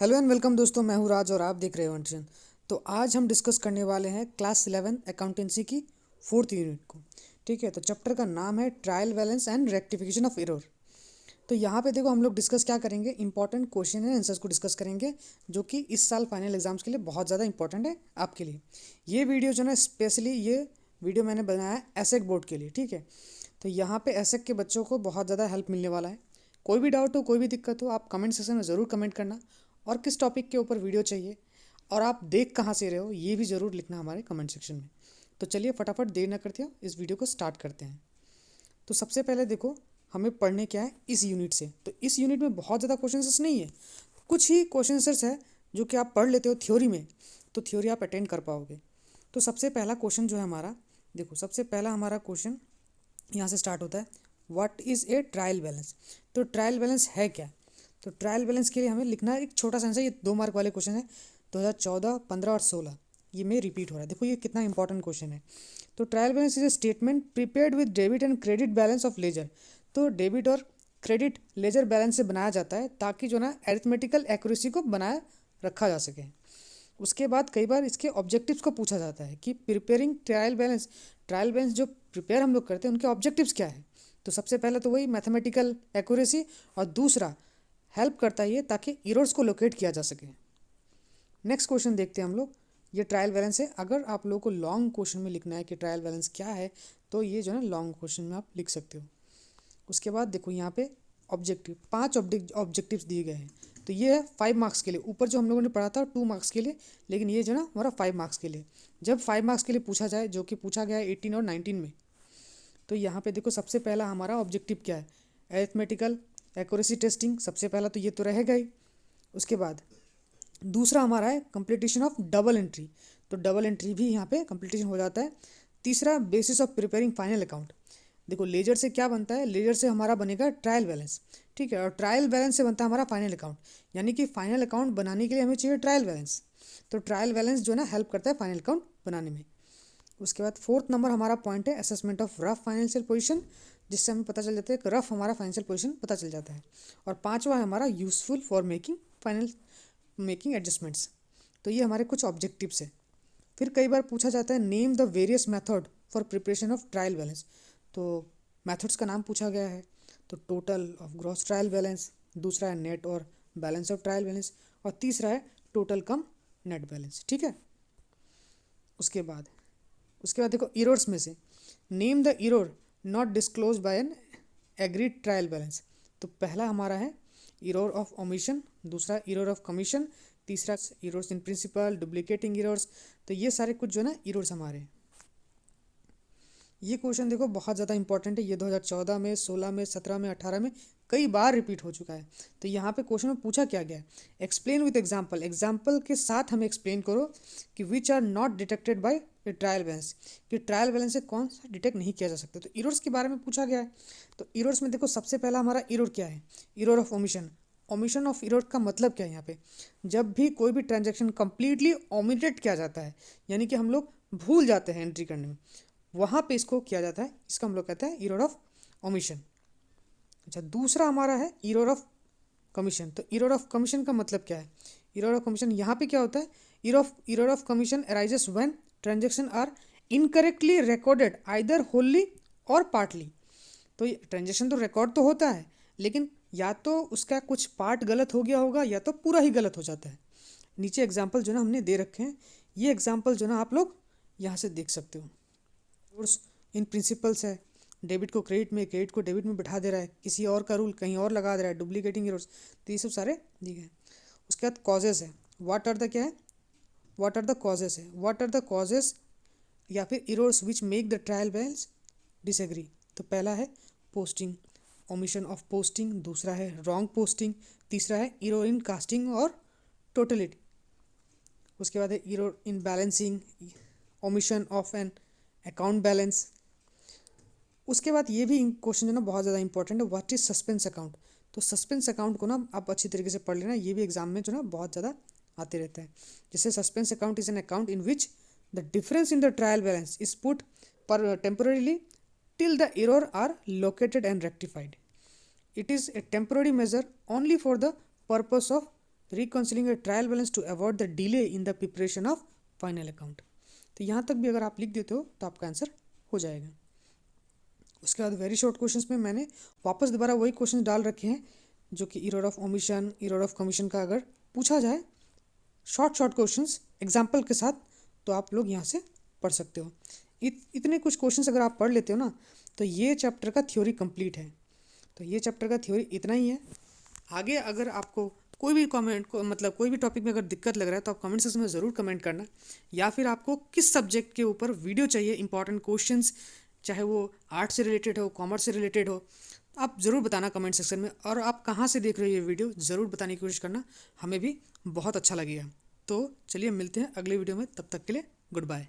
Hello and welcome दोस्तों, मैं हूँ राज और आप देख रहे हो अंशन। तो आज हम डिस्कस करने वाले हैं क्लास 11 अकाउंटेंसी की फोर्थ यूनिट को। ठीक है, तो चैप्टर का नाम है trial balance and rectification of error. तो यहाँ पे देखो हम लोग डिस्कस क्या करेंगे, इंपॉर्टेंट क्वेश्चन एंड आंसर्स को डिस्कस करेंगे जो कि इस साल फाइनल एग्जाम्स के लिए बहुत ज़्यादा इंपॉर्टेंट है आपके लिए। ये वीडियो जो है स्पेशली ये वीडियो मैंने बनाया है एसेक बोर्ड के लिए। ठीक है, तो यहाँ पे एसेक के बच्चों को बहुत ज़्यादा हेल्प मिलने वाला है। कोई भी डाउट हो, कोई भी दिक्कत हो, आप कमेंट सेक्शन में ज़रूर कमेंट करना। और किस टॉपिक के ऊपर वीडियो चाहिए और आप देख कहाँ से रहे हो ये भी ज़रूर लिखना हमारे कमेंट सेक्शन में। तो चलिए फटाफट देर न करते हुए इस वीडियो को स्टार्ट करते हैं। तो सबसे पहले देखो हमें पढ़ने क्या है इस यूनिट से। तो इस यूनिट में बहुत ज़्यादा क्वेश्चन नहीं है, कुछ ही क्वेश्चन है जो कि आप पढ़ लेते हो थ्योरी में, तो थ्योरी आप अटेंड कर पाओगे। तो सबसे पहला क्वेश्चन जो है हमारा, देखो सबसे पहला हमारा क्वेश्चन यहाँ से स्टार्ट होता है, what is a trial balance. तो ट्रायल बैलेंस है क्या। तो ट्रायल बैलेंस के लिए हमें लिखना है एक छोटा सा आंसर। ये 2 मार्क वाले क्वेश्चन है, 2014, 15 और 16 ये में रिपीट हो रहा है। देखो ये कितना इंपॉर्टेंट क्वेश्चन है। तो trial balance is a statement prepared with debit and credit balance of ledger. तो डेबिट और क्रेडिट लेजर बैलेंस से बनाया जाता है ताकि जो ना एरिथमेटिकल एक्यूरेसी को बनाए रखा जा सके। उसके बाद कई बार इसके ऑब्जेक्टिव्स को पूछा जाता है कि प्रिपेयरिंग ट्रायल बैलेंस जो प्रिपेयर हम लोग करते हैं उनके ऑब्जेक्टिव्स क्या है। तो सबसे पहले तो वही मैथमेटिकल एक्यूरेसी, और दूसरा हेल्प करता है ये ताकि एरर्स को लोकेट किया जा सके। नेक्स्ट क्वेश्चन देखते हैं हम लोग। ये ट्रायल बैलेंस है, अगर आप लोगों को लॉन्ग क्वेश्चन में लिखना है कि ट्रायल बैलेंस क्या है तो ये जो है ना लॉन्ग क्वेश्चन में आप लिख सकते हो। उसके बाद देखो यहाँ पे ऑब्जेक्टिव, 5 ऑब्जेक्टिव्स दिए गए हैं। तो ये है 5 मार्क्स के लिए। ऊपर जो हम लोगों ने पढ़ा था 2 मार्क्स के लिए, लेकिन ये जो ना हमारा 5 मार्क्स के लिए। जब 5 मार्क्स के लिए पूछा जाए, जो कि पूछा गया है 18 और 19 में, तो यहाँ पे देखो सबसे पहला हमारा ऑब्जेक्टिव क्या है, एरिथमेटिकल एक्यूरेसी टेस्टिंग। सबसे पहला तो ये तो रहेगा ही। उसके बाद दूसरा हमारा है कंप्लीटेशन ऑफ डबल एंट्री। तो डबल एंट्री भी यहाँ पे कंप्लीटेशन हो जाता है। तीसरा basis of preparing final account. देखो लेजर से क्या बनता है, लेजर से हमारा बनेगा ट्रायल बैलेंस। ठीक है, और ट्रायल बैलेंस से बनता है हमारा फाइनल अकाउंट। यानी कि फाइनल अकाउंट बनाने के लिए हमें चाहिए ट्रायल बैलेंस। तो ट्रायल बैलेंस जो है ना हेल्प करता है फाइनल अकाउंट बनाने में। उसके बाद 4th नंबर हमारा पॉइंट है assessment of rough financial position, जिससे हमें पता चल जाता है कि रफ हमारा फाइनेंशियल पोजीशन पता चल जाता है। और 5वां है हमारा यूजफुल फॉर मेकिंग एडजस्टमेंट्स। तो ये हमारे कुछ ऑब्जेक्टिव्स है। फिर कई बार पूछा जाता है name the various method for preparation of trial balance. तो मेथड्स का नाम पूछा गया है। तो total of gross trial balance, दूसरा है नेट और बैलेंस ऑफ ट्रायल बैलेंस, और तीसरा है टोटल कम नेट बैलेंस। ठीक है, उसके बाद देखो इरोर्स में से name the error not disclose bye N agreed trial balance. तो पहला हमारा है इरोर ऑफ ओमिशन, दूसरा इरोर ऑफ कमीशन, तीसरा इरोर्स इन प्रिंसिपल, डुप्लीकेटिंग इरोर्स। तो ये सारे कुछ जो है ना इरोर्स हमारे हैं। ये क्वेश्चन देखो बहुत ज़्यादा इंपॉर्टेंट है। ये 2014 में, 16 में, 17 में, 18 में कई बार रिपीट हो चुका है। तो यहाँ पे क्वेश्चन में पूछा क्या गया है, एक्सप्लेन विद एग्जाम्पल। एग्जाम्पल के साथ हमें एक्सप्लेन करो कि which are not detected by a trial balance, कि ट्रायल बैलेंस से कौन सा डिटेक्ट नहीं किया जा सकता। तो इरोर्स के बारे में पूछा गया है। तो इरोर्स में देखो सबसे पहला हमारा इरोर क्या है, error of omission. Omission of error का मतलब क्या है यहाँ पे, जब भी कोई भी ट्रांजेक्शन कंप्लीटली ओमिटेड किया जाता है, यानी कि हम लोग भूल जाते हैं एंट्री करने में, वहाँ पे इसको किया जाता है, इसका हम लोग कहते हैं इरोर ऑफ ओमिशन। अच्छा, दूसरा हमारा है इरोर ऑफ कमीशन। तो इरोर ऑफ कमीशन का मतलब क्या है, इरोर ऑफ कमीशन यहाँ पे क्या होता है, error of commission arises when transactions are incorrectly recorded either wholly or partly. तो ये ट्रांजेक्शन तो रिकॉर्ड तो होता है, लेकिन या तो उसका कुछ पार्ट गलत हो गया होगा या तो पूरा ही गलत हो जाता है। नीचे एग्जाम्पल जो ना हमने दे रखे हैं, ये एग्जाम्पल जो ना आप लोग यहाँ से देख सकते हो। कोर्स इन प्रिंसिपल्स है, डेबिट को क्रेडिट में, क्रेडिट को डेबिट में बिठा दे रहा है, किसी और का रूल कहीं और लगा दे रहा है, डुप्लीकेटिंग एरर्स। तो ये सब सारे दिए गए। उसके बाद कॉजेस है, व्हाट आर द क्या है, व्हाट आर द कॉजेस है, व्हाट आर द कॉजेस या फिर errors which make the trial balance disagree. तो पहला है पोस्टिंग, ओमिशन ऑफ पोस्टिंग, दूसरा है रॉन्ग पोस्टिंग, तीसरा है एरर इन कास्टिंग और टोटलिटी। उसके बाद है error in balancing, omission of an account balance. उसके बाद ये भी क्वेश्चन जो ना बहुत ज़्यादा इंपॉर्टेंट है, व्हाट इज सस्पेंस अकाउंट। तो सस्पेंस अकाउंट को ना आप अच्छी तरीके से पढ़ लेना, ये भी एग्जाम में जो ना बहुत ज़्यादा आते रहते हैं। जैसे suspense account is an account in which the difference in the trial balance is put पर temporarily till the error are located and rectified. It is a temporary measure only for the purpose of reconciling a trial balance to avoid the delay in the preparation of final account. तो यहाँ तक भी अगर आप लिख देते हो तो आपका आंसर हो जाएगा। उसके बाद वेरी शॉर्ट क्वेश्चंस में मैंने वापस दोबारा वही क्वेश्चन डाल रखे हैं जो कि error of omission, error of commission का अगर पूछा जाए शॉर्ट क्वेश्चंस एग्जाम्पल के साथ, तो आप लोग यहाँ से पढ़ सकते हो। इतने कुछ क्वेश्चंस अगर आप पढ़ लेते हो ना, तो ये चैप्टर का थ्योरी कंप्लीट है। तो ये चैप्टर का थ्योरी इतना ही है। आगे अगर आपको कोई भी कमेंट को मतलब कोई भी टॉपिक में अगर दिक्कत लग रहा है तो आप कमेंट सेक्शन में ज़रूर कमेंट करना, या फिर आपको किस सब्जेक्ट के ऊपर वीडियो चाहिए, इंपॉर्टेंट क्वेश्चंस, चाहे वो आर्ट से रिलेटेड हो, कॉमर्स से रिलेटेड हो, आप ज़रूर बताना कमेंट सेक्शन में। और आप कहाँ से देख रहे हो ये वीडियो ज़रूर बताने की कोशिश करना, हमें भी बहुत अच्छा लगेगा। तो चलिए मिलते हैं अगले वीडियो में, तब तक के लिए गुड बाय।